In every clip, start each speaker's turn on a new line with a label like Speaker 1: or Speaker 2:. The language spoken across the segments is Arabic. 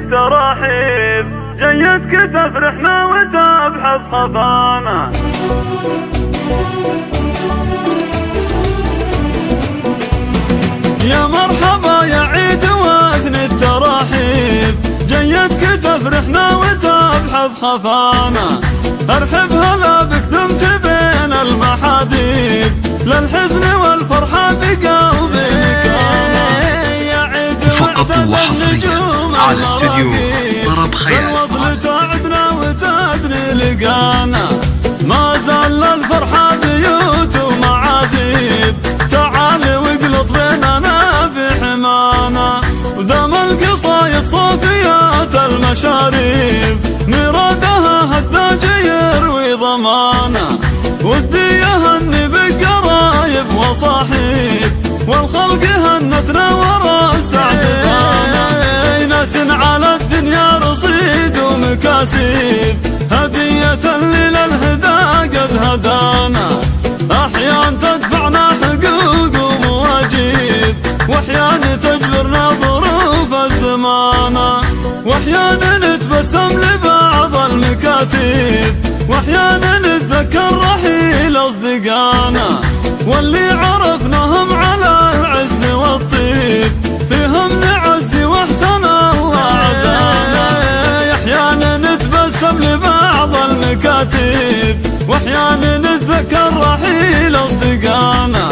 Speaker 1: التراحيب، جيتك تفرحنا وتبحث خفانا. يا مرحبا يا عيد واثني التراحيب، جيتك تفرحنا وتبحث خفانا. ارحب هلا بك دمت بين المحاديب، للحزن والفرحة بقلبي مكانا. يا عيد
Speaker 2: فقط وحصريا على استوديو طرب خيال.
Speaker 1: بالوصل تعدنا وتدري لقانا، ما زال الفرحة بيوت ومعازيب. تعالي واقلط بيننا بحمانا، ودام القصايد صافيات المشاريب، مرادها هداج يروي ضمانا. ودي يهني بقرايب وصاحب، والخلق هنتنا ورا السعد بانا. ناس على الدنيا رصيد ومكاسب، هدية للهدى قد هدانا. أحيان تدفعنا حقوق ومواجب، وأحيان تجبرنا ظروف الزمانة. وأحيان نتبسم لبعض المكاتب، وأحيان نتذكر رحيل أصدقانا. واللي عرفناهم على العز والطيب، فيهم نعز واحسن الله عزانا. أحيان نتبسم لبعض المكاتب، وأحيان نتذكر رحيل أصدقانا.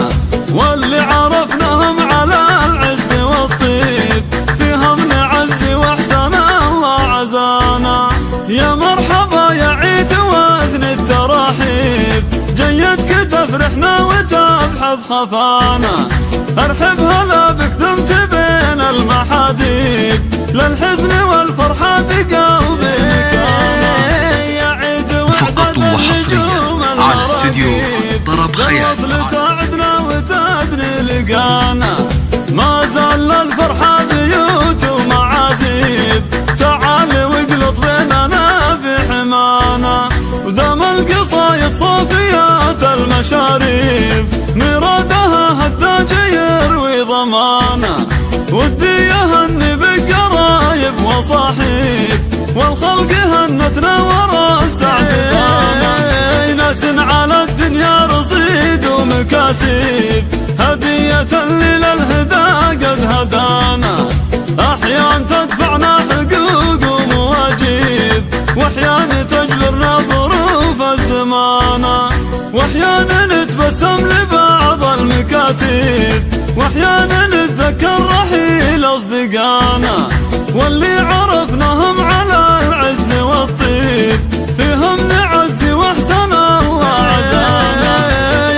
Speaker 1: واللي عرفناهم على العز والطيب، فيهم نعز واحسن الله عزانا. يا مرحبا يا عيد واثني التراحيب، جيتك تفرحنا وتبحث خفانا. ارحب هلا بك دمت بين المحاديب، للحزن والفرحة بقلبي مكانا. يا عيد
Speaker 2: فقط وحصريا على استوديو طرب خيال.
Speaker 1: بالوصل تعدنا وتدري لقانا، ما زال الفرحة بيوت ومعازيب. تعالي واقلط بيننا بحمانا، ودام القصايد صافيات المشاريب، مرادها هداج يروي ضمانا. ودي يهني بقرايب وصاحب، والخلق هنتنا ورا السعد بانا. ناس على الدنيا رصيد ومكاسب، هدية للهدى قد هدانا. أحيان تدفعنا حقوق ومواجب، وأحيان تجبرنا ظروف الزمانة. وأحيان نتبسم لبعض المكاتب، وأحيان نتذكر رحيل أصدقانا. واللي عرفناهم على العز والطيب، فيهم نعز واحسن الله عزانا.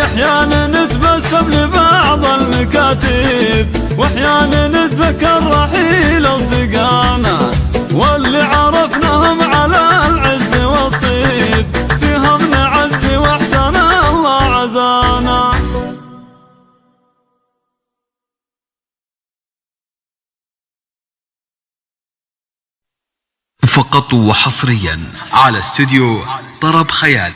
Speaker 1: أحيان نتبسم لبعض المكاتب، وأحيان نتذكر رحيل أصدقانا. واللي عرفناهم على العز والطيب، فيهم نعز واحسن الله عزانا.
Speaker 2: فقط وحصريا على استوديو طرب خيالي.